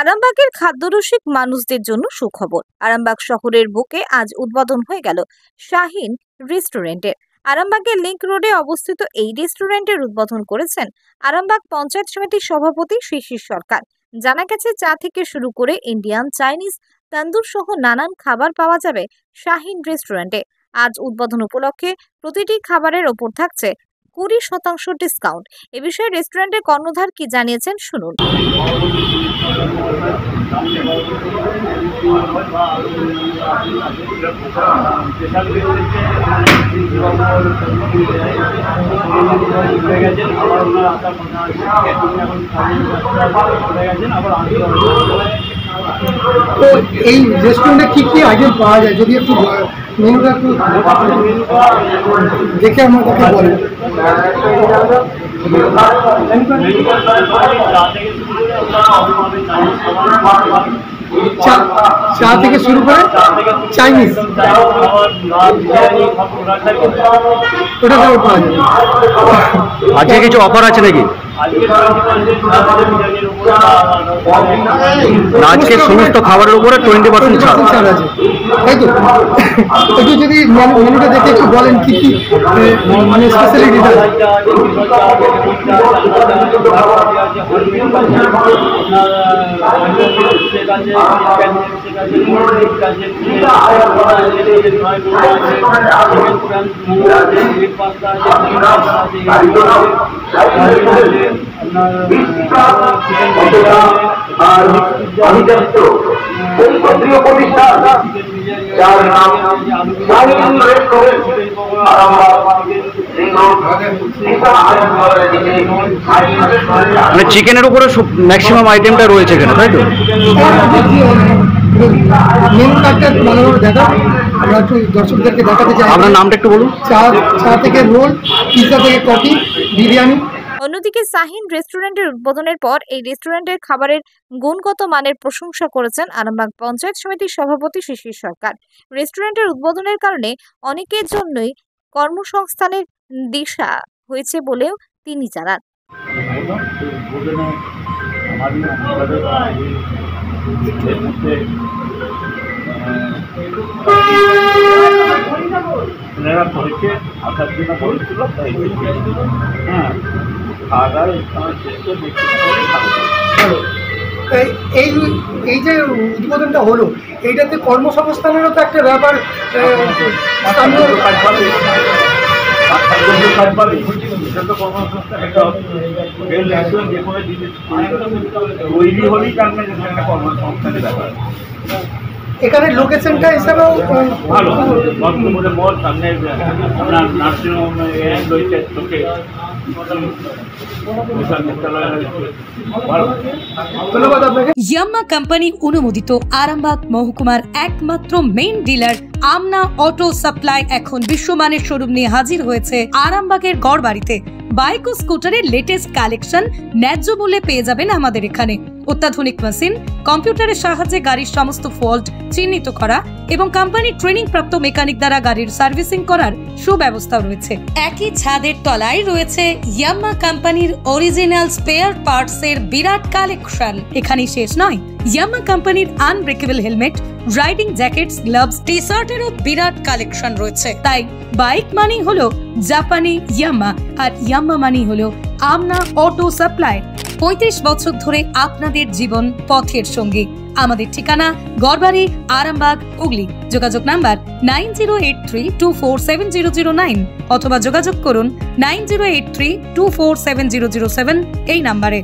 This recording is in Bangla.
আরামবাগের খাদ্যরসিক মানুষদের জন্য সুখবর। আরামবাগ শহরের বুকে আজ উদ্বোধন হয়ে গেল শাহিন রেস্টুরেন্টের। আরামবাগের লিংক রোডে অবস্থিত এই রেস্টুরেন্টের উদ্বোধন করেছেন আরামবাগ পঞ্চায়েত সমিতির সভাপতি শিশির সরকার। জানা গেছে, চা থেকে শুরু করে ইন্ডিয়ান, চাইনিজ, তন্দুর সহ নানান খাবার পাওয়া যাবে শাহিন রেস্টুরেন্টে। আজ উদ্বোধন উপলক্ষে প্রতিটি খাবারের ওপর থাকছে 20% ডিসকাউন্ট। এ বিষয়ে রেস্টুরেন্টের কর্ণধার কি জানিয়েছেন শুনুন। তো এই রেস্টুরেন্টে কি কি আইটেম পাওয়া যায়, যদি একটু মেনুটা একটু দেখে আমাদেরকে বলেন। চা থেকে শুরু করে চাইনিজ, ওটা কেমন পাওয়া যাবে? আজকে কিছু অফার আছে নাকি? আজকে সমস্ত খাবারের উপরে 20% ছাড় আছে, তাই তো? একটু যদি মেনুটা দেখে একটু বলেন কি কি মানে স্পেশালিটিটা। মানে চিকেনের উপরে ম্যাক্সিমাম আইটেমটা রয়েছে এখানে, তাই তো? মেনু কার্ডটা ভালোভাবে দেখা, আমরা একটু দর্শকদেরকে দেখাতে চাই। আপনার নামটা একটু বলুন। চা থেকে রোল, পিৎজা থেকে কফি, বিরিয়ানি। অন্যদিকে শাহিন রেস্টুরেন্টের উদ্বোধনের পর এই রেস্টুরেন্টের খাবারের গুণগত মানের প্রশংসা করেছেন আরামবাগ পঞ্চায়েত সমিতির সভাপতি শিশির সরকার। রেস্টুরেন্টের উদ্বোধনের কারণে অনেকের জন্যই কর্মসংস্থানের দিশা হয়েছে বলেও তিনি জানান। এই যে উদ্বোধনটা হলো, এইটাতে কর্মসংস্থানেরও তো একটা ব্যাপার এখানে লোকেশনটা হিসাবেও ভালো। মোড় সামনে আপনার নার্সিংহোম রয়েছে, চোখে ইয়াম্মা কোম্পানি অনুমোদিত আরামবাগ মহকুমার একমাত্র মেইন ডিলার আমনা অটো সাপ্লাই এখন বিশ্বমানের শোরুম নিয়ে হাজির হয়েছে আরামবাগের গড়বাড়িতে। বাইক ও স্কুটারের লেটেস্ট কালেকশন ন্যায্য মূল্যে পেয়ে যাবেন আমাদের এখানে। অত্যাধুনিক মেশিন, কম্পিউটারের সাহায্যে গাড়ির সমস্ত ফল্ট চিহ্নিত করা এবং কোম্পানির ট্রেনিং প্রাপ্ত মেকানিক দ্বারা গাড়ির সার্ভিসিং করার সুব্যবস্থা রয়েছে। একই ছাদের তলায় রয়েছে ইয়াম্মা কোম্পানির অরিজিনাল স্পেয়ার পার্টস এর বিরাট কালেকশন। এখানেই শেষ নয়, ইয়াম্মা কোম্পানির unbreakable helmet, riding jackets, gloves, টি শার্টেরও বিরাট কালেকশন রয়েছে। তাই বাইক মানি হলো জাপানি ইয়াম্মা, আর ইয়াম্মা মানি হলো আমনা অটো সাপ্লাই। 35 বছর ধরে আপনাদের জীবন পথের সঙ্গী। আমাদের ঠিকানা গড়বাড়ি, আরামবাগ, হুগলি। যোগাযোগ নাম্বার 9083247009 অথবা যোগাযোগ করুন 9083247007 এই নাম্বারে।